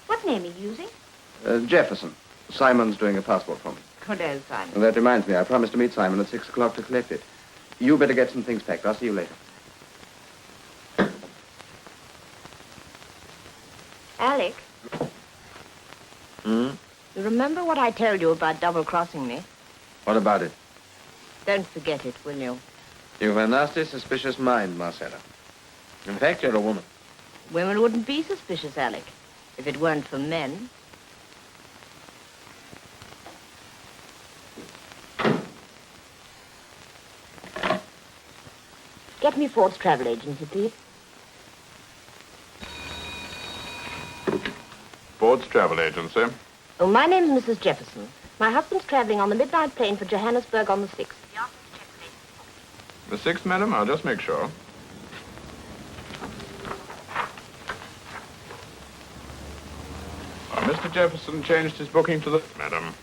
What name are you using? Jefferson. Simon's doing a passport for me. Good old Simon. And that reminds me, I promised to meet Simon at 6 o'clock to collect it. You better get some things packed. I'll see you later. Alec, Hmm? you remember what I told you about double-crossing me? What about it? Don't forget it, will you? You've a nasty, suspicious mind, Marcella. In fact, you're a woman. Women wouldn't be suspicious, Alec, if it weren't for men. Get me Ford's travel agency, please. Ford's travel agency. Oh, my name's Mrs. Jefferson. My husband's traveling on the midnight plane for Johannesburg on the 6th. The 6th, madam? I'll just make sure. Mr. Jefferson changed his booking to the... Madam.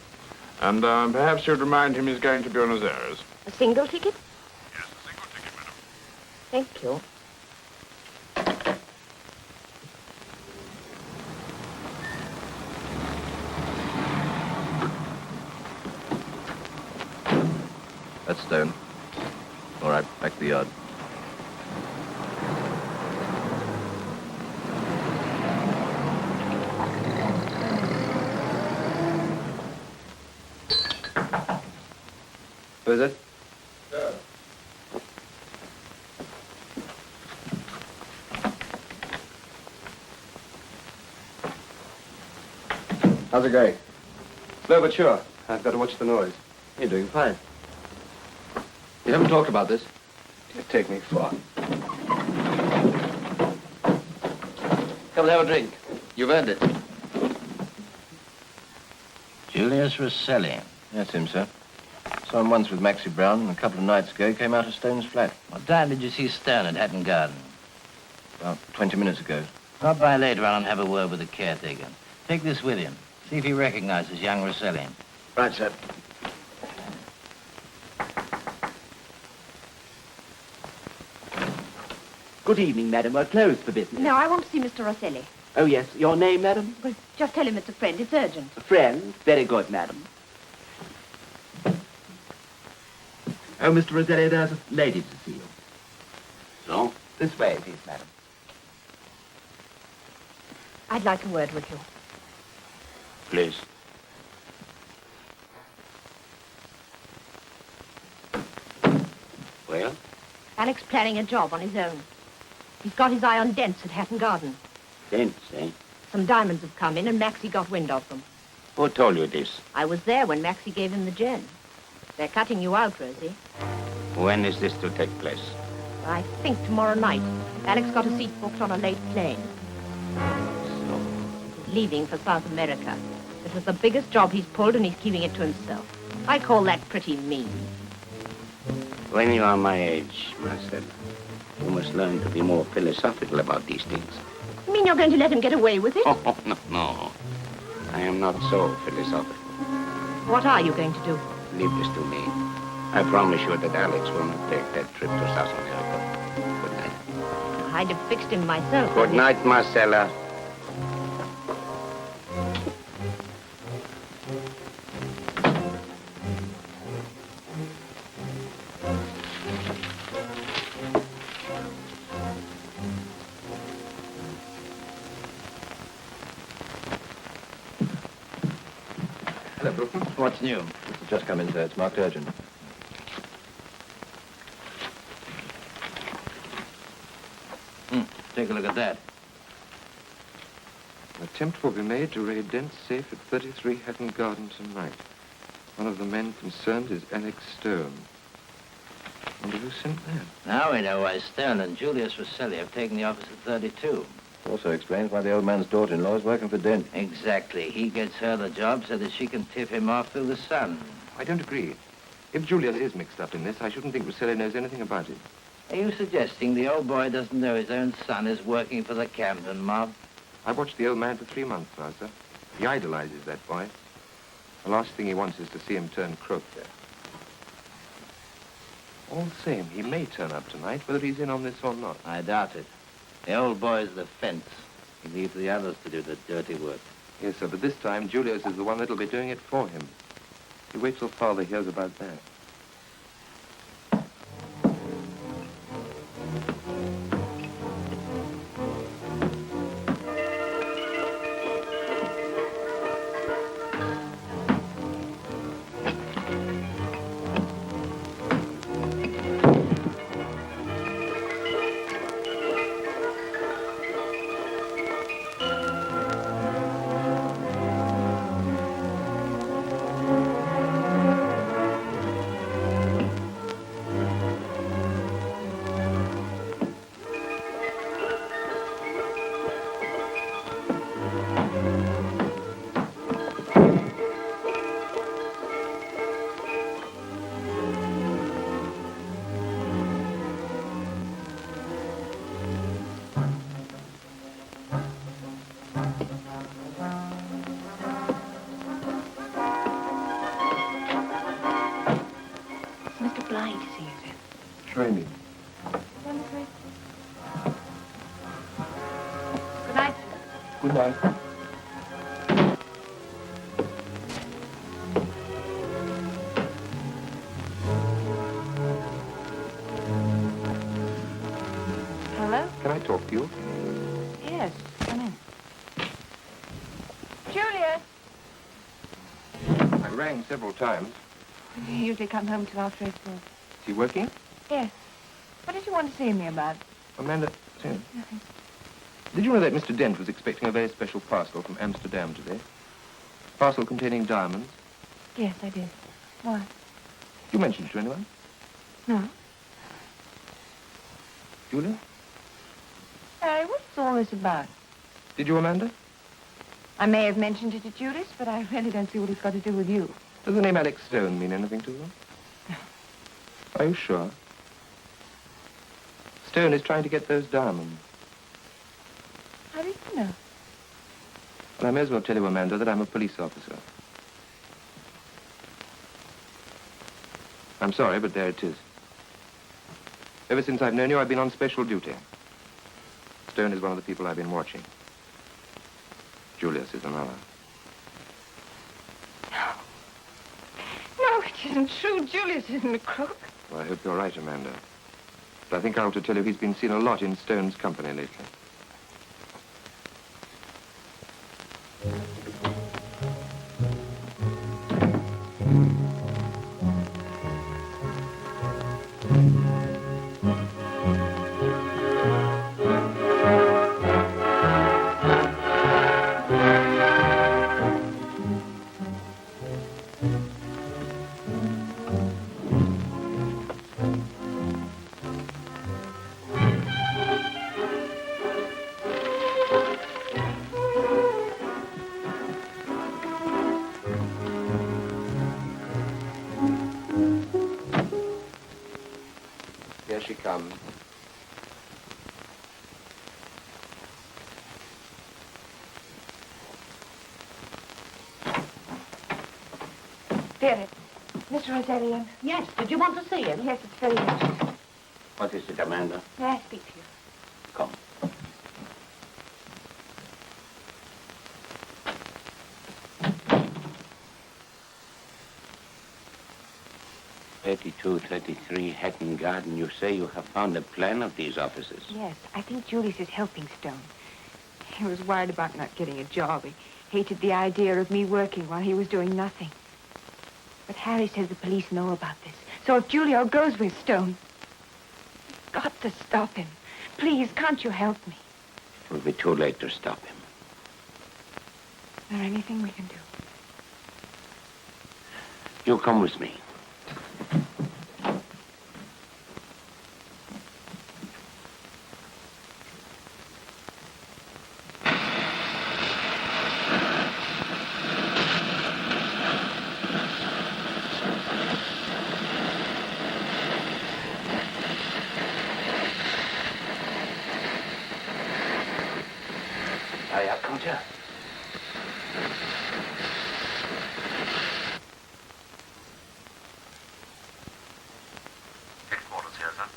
And perhaps you'd remind him he's going to Buenos Aires. A single ticket? Yes, a single ticket, madam. Thank you. That's Stone. All right, back to the yard. Who is it? How's it going? Slow but sure. I've got to watch the noise. You're doing fine. You haven't talked about this. You take me far. Come and have a drink. You've earned it. Julius Rosselli. That's him, sir. Saw him once with Maxie Brown, and a couple of nights ago he came out of Stone's flat. What time did you see Stone at Hatton Garden? About 20 minutes ago. Stop by later on and have a word with the caretaker. Take this with him. See if he recognizes young Rosselli. Right, sir. Good evening, madam. We're closed for business. No, I want to see Mr. Rosselli. Oh, yes. Your name, madam? Well, just tell him it's a friend. It's urgent. A friend? Very good, madam. Oh, Mr. Rosselli, there's a lady to see you. So? This way, please, madam. I'd like a word with you. Please. Well? Alec's planning a job on his own. He's got his eye on dents at Hatton Garden. Dents, eh? Some diamonds have come in, and Maxie got wind of them. Who told you this? I was there when Maxie gave him the gin. They're cutting you out, Rosie. When is this to take place? I think tomorrow night. Alec's got a seat booked on a late plane. So, Leaving for South America. This is the biggest job he's pulled, and he's keeping it to himself. I call that pretty mean. when you are my age, Marcel, you must learn to be more philosophical about these things. You mean you're going to let him get away with it? Oh, no. I am not so philosophical. What are you going to do? Leave this to me. I promise you that Alex will not take that trip to South America. Good night. I'd have fixed him myself. Good night, Marcella. Hello, Brooklyn. What's new? This has just come in, sir. It's marked urgent. take a look at that. An attempt will be made to raid Dent's safe at 33 Hatton Garden tonight. One of the men concerned is Alex Stone. Wonder who sent that? Now we know why Stone and Julius Rosselli have taken the office at 32. Also explains why the old man's daughter-in-law is working for Dent. Exactly. He gets her the job so that she can tip him off through the sun. I don't agree. If Julius is mixed up in this, I shouldn't think Rosselli knows anything about it. Are you suggesting the old boy doesn't know his own son is working for the Camden mob? I watched the old man for 3 months now, sir. He idolizes that boy. The last thing he wants is to see him turn crook. All the same, he may turn up tonight, whether he's in on this or not. I doubt it. The old boy's the fence. He leaves the others to do the dirty work. Yes, sir, but this time, Julius is the one that'll be doing it for him. You wait till Father hears about that. Try me. Wonderful. Good night, sir. Good night. Hello? Can I talk to you? Yes, come in. Julius! I rang several times. You usually come home till after 8 o'clock. Is he working? Yes. What did you want to see me about? Amanda, Nothing. did you know that Mr. Dent was expecting a very special parcel from Amsterdam today? Parcel containing diamonds. Yes, I did. Why? You mentioned it to anyone? No. Julia? Harry, what's all this about? Did you, Amanda? I may have mentioned it to Julius, but I really don't see what it's got to do with you. Does the name Alex Stone mean anything to you? No. Are you sure? Stone is trying to get those diamonds. How did you know? Well, I may as well tell you, Amanda, that I'm a police officer. I'm sorry, but there it is. Ever since I've known you, I've been on special duty. Stone is one of the people I've been watching. Julius is another. No, it isn't true. Julius isn't a crook. Well, I hope you're right, Amanda. But I think I ought to tell you he's been seen a lot in Stone's company lately. Here she comes. There it is. Mr. Rosselli. Yes, did you want to see him? Yes, it's very urgent. What is it, Amanda? May I speak to you? Come. "32, 33 Hatton Garden. You say you have found a plan of these offices. Yes, I think Julius is helping Stone. He was worried about not getting a job. He hated the idea of me working while he was doing nothing. But Harry says the police know about this. So if Julio goes with Stone, you've got to stop him. Please, can't you help me? It will be too late to stop him. Is there anything we can do? You come with me. Hurry up, can't you? Headquarters here, sir.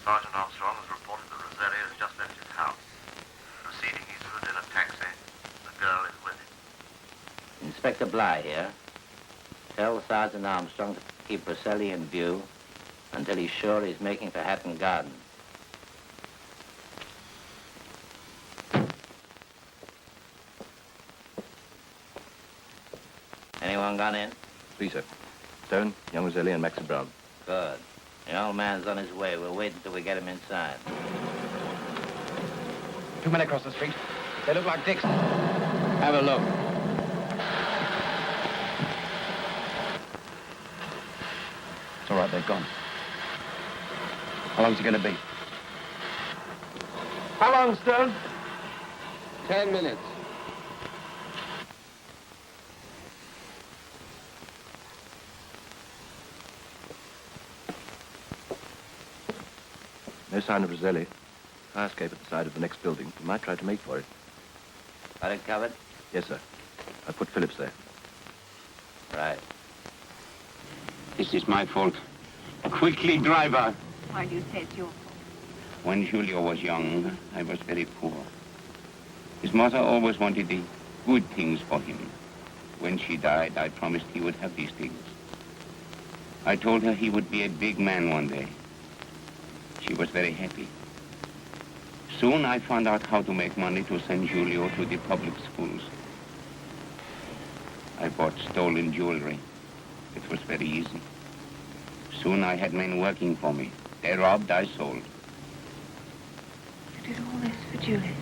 Sergeant Armstrong has reported that Roselli has just left his house. Proceeding eastward in a taxi. The girl is with him. Inspector Bly here. Tell Sergeant Armstrong to keep Roselli in view until he's sure he's making for Hatton Garden. Anyone gone in? 3, sir. Stone, young Roselli, and Maxie Brown. Good. The old man's on his way. We'll wait until we get him inside. 2 men across the street. They look like dicks. Have a look. It's all right, they're gone. How long's it going to be? How long, Stone? 10 minutes. No sign of Roselli. Fire escape at the side of the next building. We might try to make for it. Got it covered? Yes, sir. I put Phillips there. Right. This is my fault. Quickly, driver. Why do you say it's your fault? When Julio was young, I was very poor. His mother always wanted the good things for him. When she died, I promised he would have these things. I told her he would be a big man one day. She was very happy. Soon I found out how to make money to send Julio to the public schools. I bought stolen jewelry. It was very easy. Soon I had men working for me. They robbed, I sold. You did all this for Julius?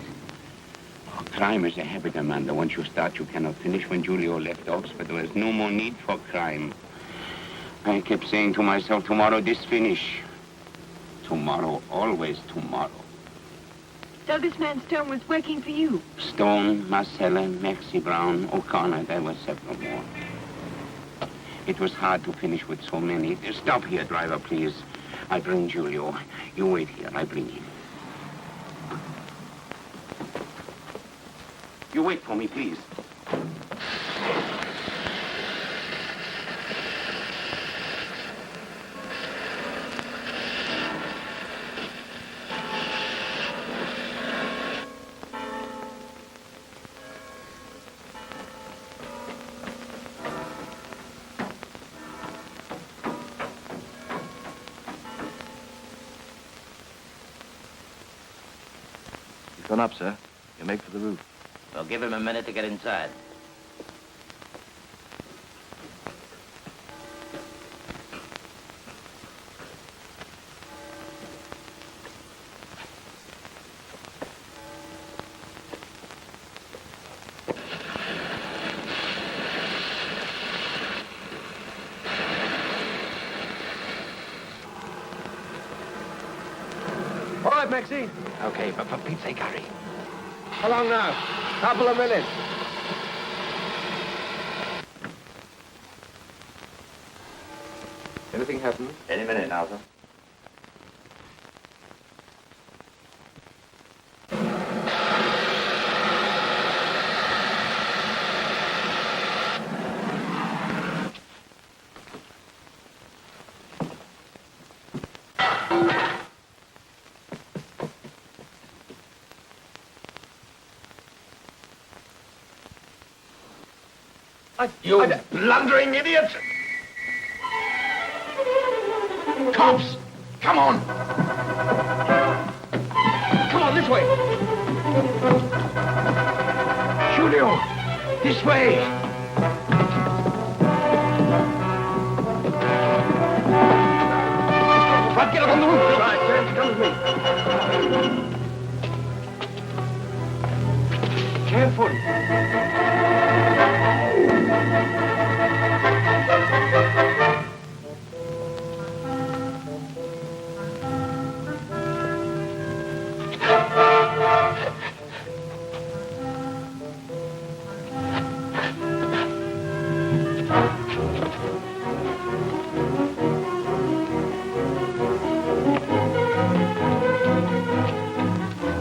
Oh, crime is a habit, Amanda. Once you start, you cannot finish. When Julio left Oxford, there was no more need for crime. I kept saying to myself, tomorrow this finish. Tomorrow, always tomorrow. So this man Stone was working for you? Stone, Marcella, Maxie Brown, O'Connor, there were several more. It was hard to finish with so many. Stop here, driver, please. I bring Julio. You wait here, I bring him. You wait for me, please. Gone up, sir. You make for the roof. Well, give him a minute to get inside. All right, Maxie. Okay, but for Pete's sake, hurry. How long now? Couple of minutes. Anything happen? Any minute now, sir. You blundering idiot! Cops! Come on! Come on, this way! Julio! This way! Right, get up on the roof! Right, come with me. foot.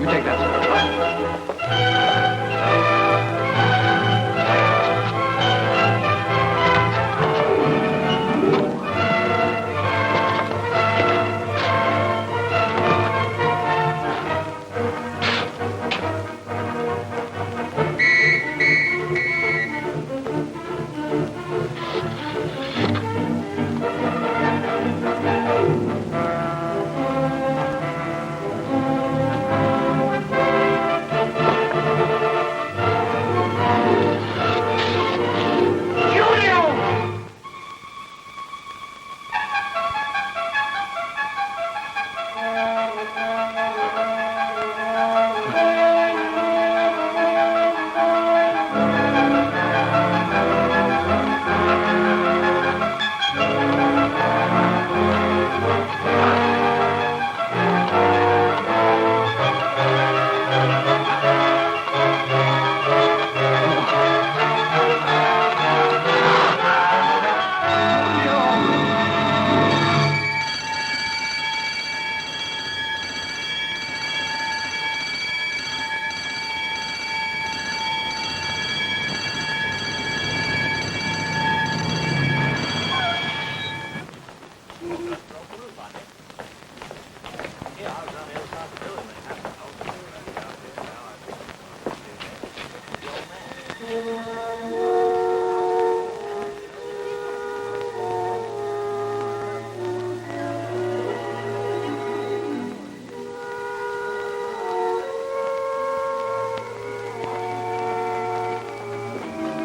You take that, sir.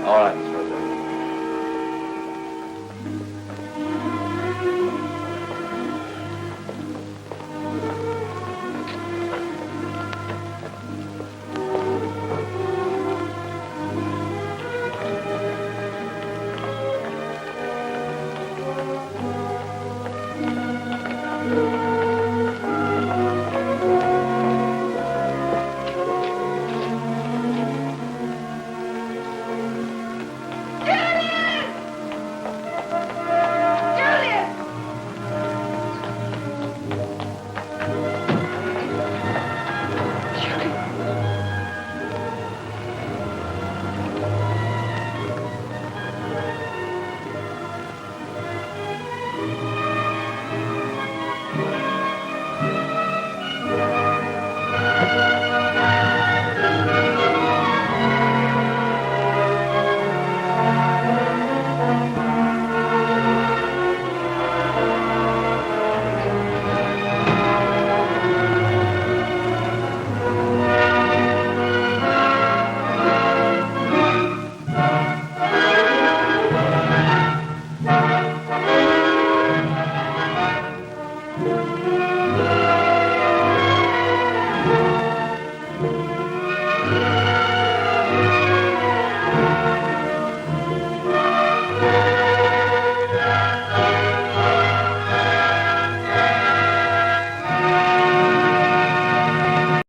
All right.